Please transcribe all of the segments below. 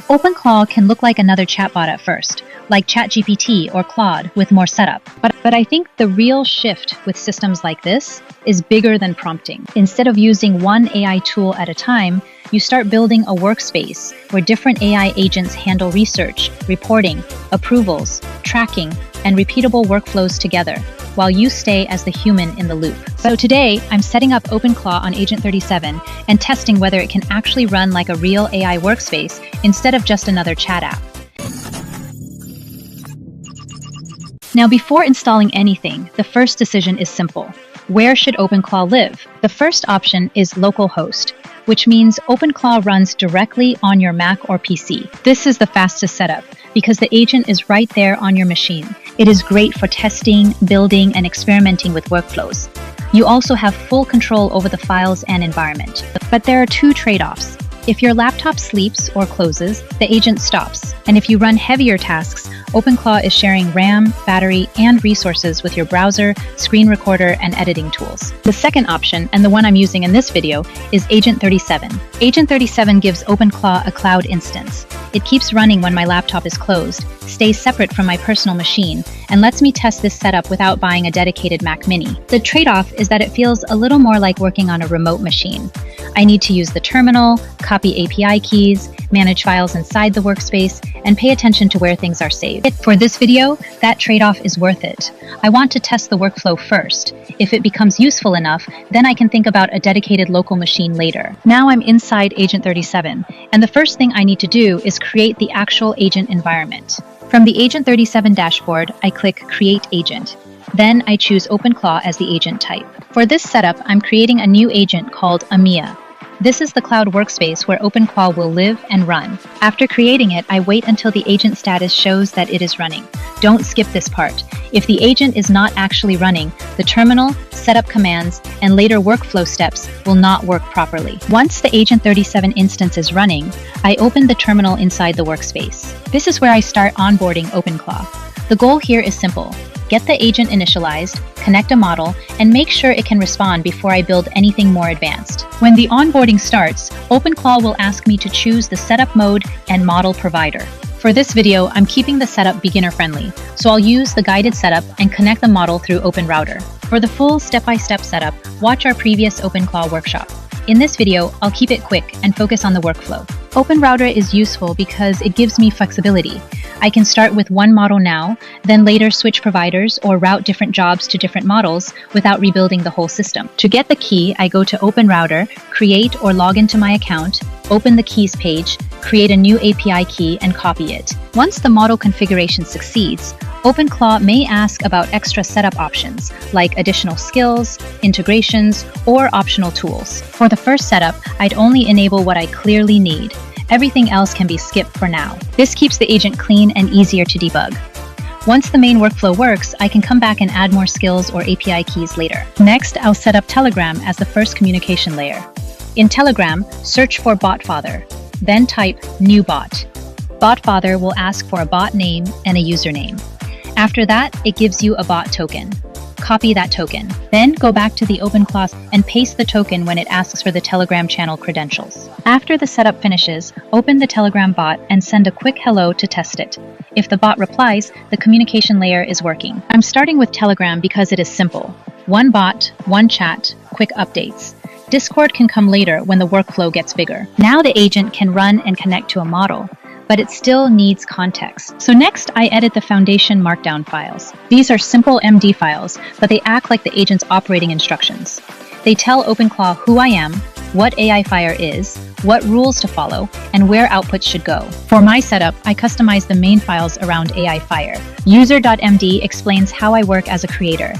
OpenClaw can look like another chatbot at first, like ChatGPT or Claude with more setup. But I think the real shift with systems like this is bigger than prompting. Instead of using one AI tool at a time, you start building a workspace where different AI agents handle research, reporting, approvals, tracking, and repeatable workflows together, while you stay as the human in the loop. So today, I'm setting up OpenClaw on Agent 37 and testing whether it can actually run like a real AI workspace instead of just another chat app. Now, before installing anything, the first decision is simple. Where should OpenClaw live? The first option is localhost, which means OpenClaw runs directly on your Mac or PC. This is the fastest setup because the agent is right there on your machine. It is great for testing, building, and experimenting with workflows. You also have full control over the files and environment. But there are two trade-offs. If your laptop sleeps or closes, the agent stops. And if you run heavier tasks, OpenClaw is sharing RAM, battery, and resources with your browser, screen recorder, and editing tools. The second option, and the one I'm using in this video, is Agent 37. Agent 37 gives OpenClaw a cloud instance. It keeps running when my laptop is closed, stays separate from my personal machine, and lets me test this setup without buying a dedicated Mac Mini. The trade-off is that it feels a little more like working on a remote machine. I need to use the terminal, copy API keys, manage files inside the workspace, and pay attention to where things are saved. For this video, that trade-off is worth it. I want to test the workflow first. If it becomes useful enough, then I can think about a dedicated local machine later. Now I'm inside Agent 37, and the first thing I need to do is create the actual agent environment. From the Agent 37 dashboard, I click Create Agent. Then I choose OpenClaw as the agent type. For this setup, I'm creating a new agent called AMIA. This is the cloud workspace where OpenClaw will live and run. After creating it, I wait until the agent status shows that it is running. Don't skip this part. If the agent is not actually running, the terminal, setup commands, and later workflow steps will not work properly. Once the Agent 37 instance is running, I open the terminal inside the workspace. This is where I start onboarding OpenClaw. The goal here is simple. Get the agent initialized, connect a model, and make sure it can respond before I build anything more advanced. When the onboarding starts, OpenClaw will ask me to choose the setup mode and model provider. For this video, I'm keeping the setup beginner-friendly, so I'll use the guided setup and connect the model through OpenRouter. For the full step-by-step setup, watch our previous OpenClaw workshop. In this video, I'll keep it quick and focus on the workflow. OpenRouter is useful because it gives me flexibility. I can start with one model now, then later switch providers or route different jobs to different models without rebuilding the whole system. To get the key, I go to OpenRouter, create or log into my account, open the keys page, create a new API key, and copy it. Once the model configuration succeeds, OpenClaw may ask about extra setup options, like additional skills, integrations, or optional tools. For the first setup, I'd only enable what I clearly need. Everything else can be skipped for now. This keeps the agent clean and easier to debug. Once the main workflow works, I can come back and add more skills or API keys later. Next, I'll set up Telegram as the first communication layer. In Telegram, search for botfather, then type new bot. Botfather will ask for a bot name and a username. After that, it gives you a bot token. Copy that token. Then go back to the OpenClaw and paste the token when it asks for the Telegram channel credentials. After the setup finishes, open the Telegram bot and send a quick hello to test it. If the bot replies, the communication layer is working. I'm starting with Telegram because it is simple. One bot, one chat, quick updates. Discord can come later when the workflow gets bigger. Now the agent can run and connect to a model, but it still needs context. So next, I edit the foundation markdown files. These are simple MD files, but they act like the agent's operating instructions. They tell OpenClaw who I am, what AI Fire is, what rules to follow, and where outputs should go. For my setup, I customize the main files around AI Fire. User.md explains how I work as a creator.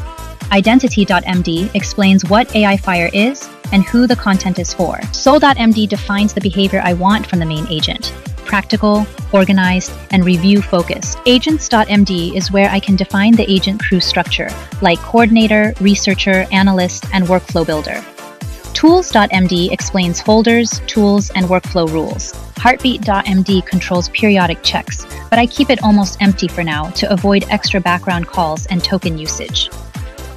Identity.md explains what AI Fire is and who the content is for. Soul.md defines the behavior I want from the main agent. Practical, organized, and review-focused. Agents.md is where I can define the agent crew structure, like coordinator, researcher, analyst, and workflow builder. Tools.md explains folders, tools, and workflow rules. Heartbeat.md controls periodic checks, but I keep it almost empty for now to avoid extra background calls and token usage.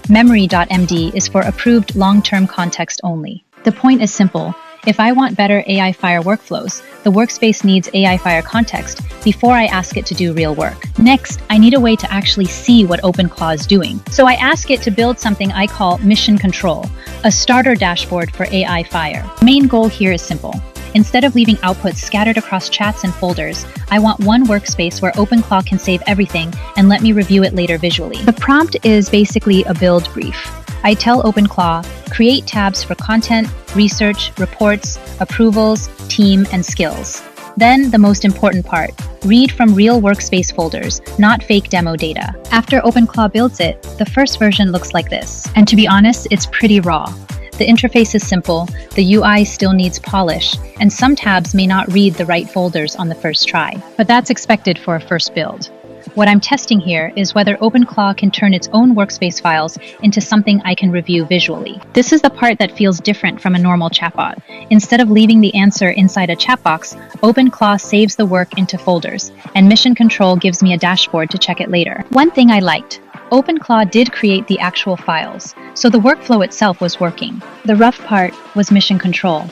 Memory.md is for approved long-term context only. The point is simple. If I want better AI Fire workflows, the workspace needs AI Fire context before I ask it to do real work. Next, I need a way to actually see what OpenClaw is doing. So I ask it to build something I call Mission Control, a starter dashboard for AI Fire. The main goal here is simple. Instead of leaving outputs scattered across chats and folders, I want one workspace where OpenClaw can save everything and let me review it later visually. The prompt is basically a build brief. I tell OpenClaw, create tabs for content, research, reports, approvals, team, and skills. Then, the most important part, read from real workspace folders, not fake demo data. After OpenClaw builds it, the first version looks like this. And to be honest, it's pretty raw. The interface is simple, the UI still needs polish, and some tabs may not read the right folders on the first try. But that's expected for a first build. What I'm testing here is whether OpenClaw can turn its own workspace files into something I can review visually. This is the part that feels different from a normal chatbot. Instead of leaving the answer inside a chat box, OpenClaw saves the work into folders, and Mission Control gives me a dashboard to check it later. One thing I liked, OpenClaw did create the actual files, so the workflow itself was working. The rough part was Mission Control.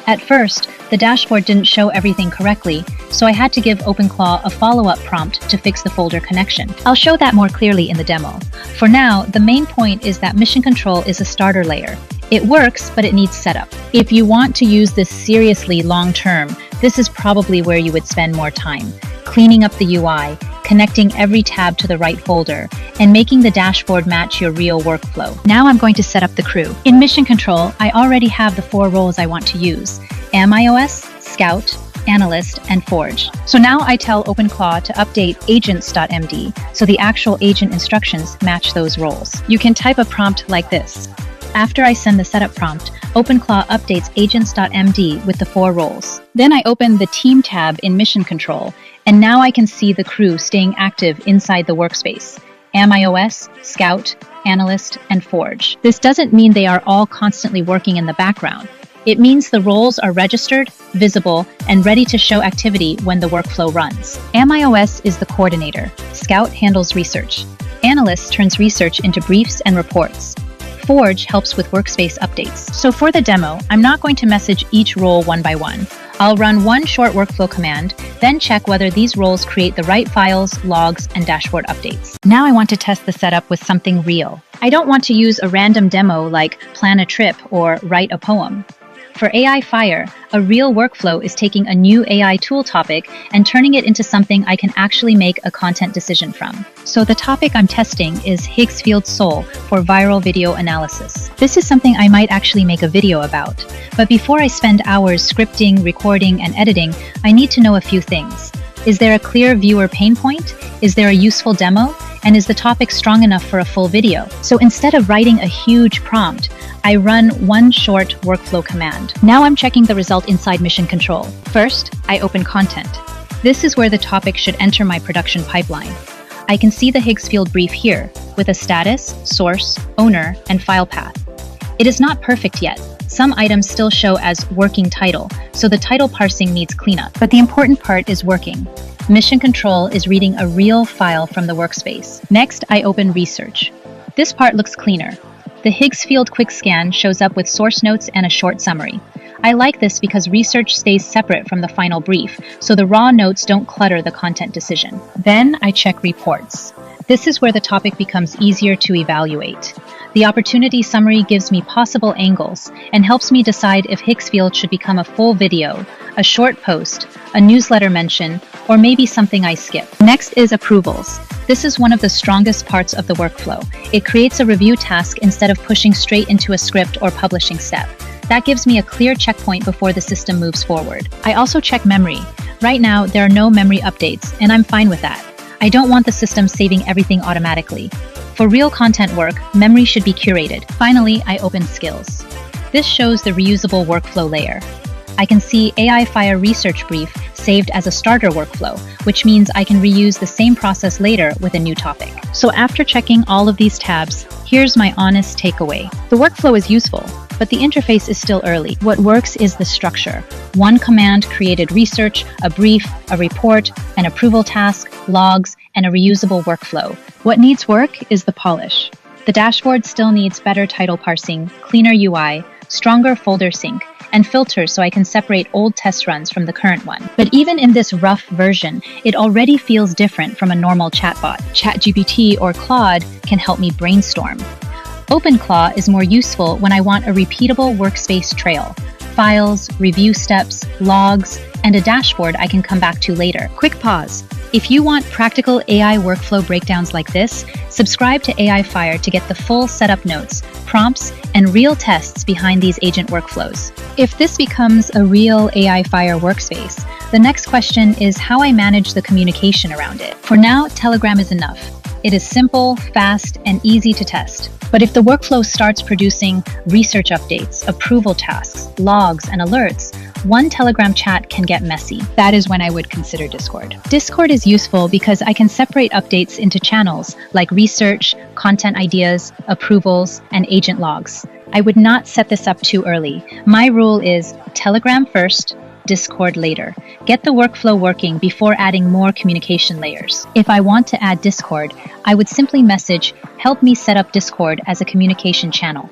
At first, the dashboard didn't show everything correctly, so I had to give OpenClaw a follow-up prompt to fix the folder connection. I'll show that more clearly in the demo. For now, the main point is that Mission Control is a starter layer. It works, but it needs setup. If you want to use this seriously long-term, this is probably where you would spend more time. Cleaning up the UI, connecting every tab to the right folder, and making the dashboard match your real workflow. Now I'm going to set up the crew. In Mission Control, I already have the 4 roles I want to use: AmIOS, Scout, Analyst, and Forge. So now I tell OpenClaw to update agents.md so the actual agent instructions match those roles. You can type a prompt like this. After I send the setup prompt, OpenClaw updates agents.md with the 4 roles. Then I open the Team tab in Mission Control, and now I can see the crew staying active inside the workspace: AmIOS, Scout, Analyst, and Forge. This doesn't mean they are all constantly working in the background. It means the roles are registered, visible, and ready to show activity when the workflow runs. AmIOS is the coordinator. Scout handles research. Analyst turns research into briefs and reports. Forge helps with workspace updates. So for the demo, I'm not going to message each role one by one. I'll run one short workflow command, then check whether these roles create the right files, logs, and dashboard updates. Now I want to test the setup with something real. I don't want to use a random demo like plan a trip or write a poem. For AI Fire, a real workflow is taking a new AI tool topic and turning it into something I can actually make a content decision from. So the topic I'm testing is Higgs field Sol for viral video analysis. This is something I might actually make a video about. But before I spend hours scripting, recording, and editing, I need to know a few things. Is there a clear viewer pain point? Is there a useful demo? And is the topic strong enough for a full video? So instead of writing a huge prompt, I run one short workflow command. Now I'm checking the result inside Mission Control. First, I open Content. This is where the topic should enter my production pipeline. I can see the Higgs field brief here, with a status, source, owner, and file path. It is not perfect yet. Some items still show as working title, so the title parsing needs cleanup. But the important part is working. Mission Control is reading a real file from the workspace. Next, I open Research. This part looks cleaner. The Higgs field quick scan shows up with source notes and a short summary. I like this because research stays separate from the final brief, so the raw notes don't clutter the content decision. Then I check Reports. This is where the topic becomes easier to evaluate. The opportunity summary gives me possible angles and helps me decide if Higgs field should become a full video, a short post, a newsletter mention, or maybe something I skip. Next is Approvals. This is one of the strongest parts of the workflow. It creates a review task instead of pushing straight into a script or publishing step. That gives me a clear checkpoint before the system moves forward. I also check memory. Right now, there are no memory updates, and I'm fine with that. I don't want the system saving everything automatically. For real content work, memory should be curated. Finally, I open Skills. This shows the reusable workflow layer. I can see AI Fire Research Brief saved as a starter workflow, which means I can reuse the same process later with a new topic. So after checking all of these tabs, here's my honest takeaway. The workflow is useful, but the interface is still early. What works is the structure. One command created research, a brief, a report, an approval task, logs, and a reusable workflow. What needs work is the polish. The dashboard still needs better title parsing, cleaner UI, stronger folder sync, and filters so I can separate old test runs from the current one. But even in this rough version, it already feels different from a normal chatbot. ChatGPT or Claude can help me brainstorm. OpenClaw is more useful when I want a repeatable workspace trail. Files, review steps, logs, and a dashboard I can come back to later. Quick pause. If you want practical AI workflow breakdowns like this, subscribe to AI Fire to get the full setup notes, prompts, and real tests behind these agent workflows. If this becomes a real AI Fire workspace, the next question is how I manage the communication around it. For now, Telegram is enough. It is simple, fast, and easy to test. But if the workflow starts producing research updates, approval tasks, logs, and alerts, one Telegram chat can get messy. That is when I would consider Discord. Discord is useful because I can separate updates into channels like research, content ideas, approvals, and agent logs. I would not set this up too early. My rule is Telegram first, Discord later. Get the workflow working before adding more communication layers. If I want to add Discord, I would simply message, "Help me set up Discord as a communication channel."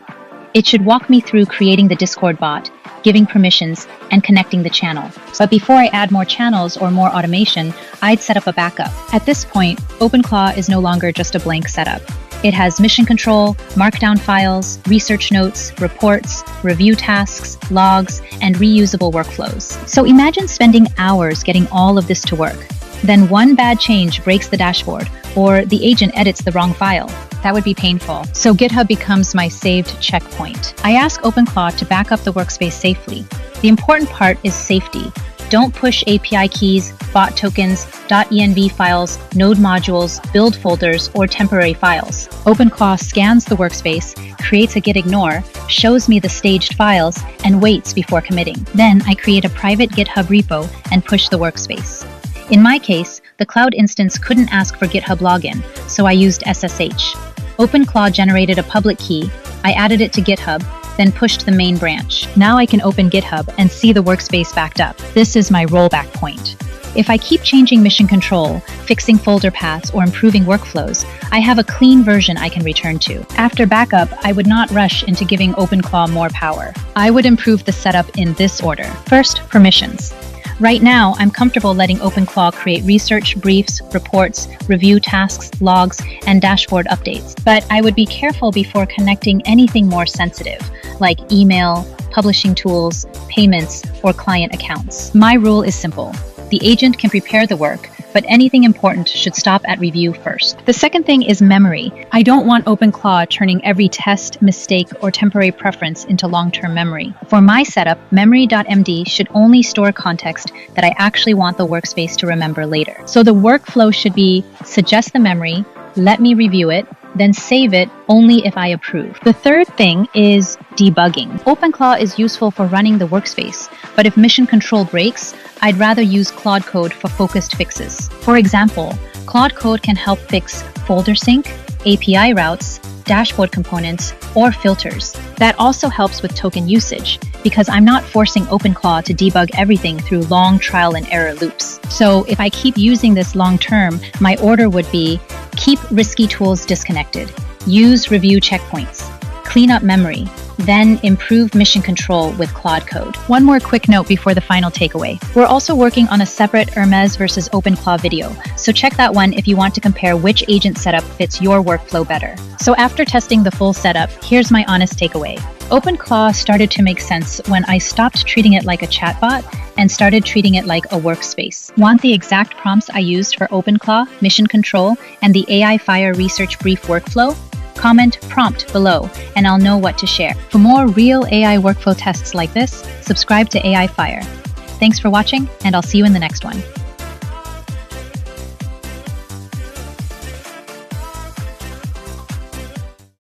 It should walk me through creating the Discord bot, giving permissions, and connecting the channel. But before I add more channels or more automation, I'd set up a backup. At this point, OpenClaw is no longer just a blank setup. It has mission control, markdown files, research notes, reports, review tasks, logs, and reusable workflows. So imagine spending hours getting all of this to work. Then one bad change breaks the dashboard, or the agent edits the wrong file. That would be painful. So GitHub becomes my saved checkpoint. I ask OpenClaw to back up the workspace safely. The important part is safety. Don't push API keys, bot tokens, .env files, node modules, build folders, or temporary files. OpenClaw scans the workspace, creates a git ignore, shows me the staged files, and waits before committing. Then I create a private GitHub repo and push the workspace. In my case, the cloud instance couldn't ask for GitHub login, so I used SSH. OpenClaw generated a public key, I added it to GitHub, then pushed the main branch. Now I can open GitHub and see the workspace backed up. This is my rollback point. If I keep changing mission control, fixing folder paths, or improving workflows, I have a clean version I can return to. After backup, I would not rush into giving OpenClaw more power. I would improve the setup in this order. First, permissions. Right now, I'm comfortable letting OpenClaw create research, briefs, reports, review tasks, logs, and dashboard updates. But I would be careful before connecting anything more sensitive, like email, publishing tools, payments, or client accounts. My rule is simple. The agent can prepare the work, but anything important should stop at review first. The second thing is memory. I don't want OpenClaw turning every test, mistake, or temporary preference into long-term memory. For my setup, memory.md should only store context that I actually want the workspace to remember later. So the workflow should be suggest the memory, let me review it, then save it only if I approve. The third thing is debugging. OpenClaw is useful for running the workspace, but if mission control breaks, I'd rather use Claude Code for focused fixes. For example, Claude Code can help fix folder sync, API routes, dashboard components, or filters. That also helps with token usage, because I'm not forcing OpenClaw to debug everything through long trial and error loops. So if I keep using this long term, my order would be keep risky tools disconnected, use review checkpoints, clean up memory, then improve mission control with Claude Code. One more quick note before the final takeaway. We're also working on a separate Hermes versus OpenClaw video, so check that one if you want to compare which agent setup fits your workflow better. So after testing the full setup, here's my honest takeaway. OpenClaw started to make sense when I stopped treating it like a chatbot and started treating it like a workspace. Want the exact prompts I used for OpenClaw, mission control, and the AI Fire research brief workflow? Comment prompt below, and I'll know what to share. For more real AI workflow tests like this, subscribe to AI Fire. Thanks for watching, and I'll see you in the next one.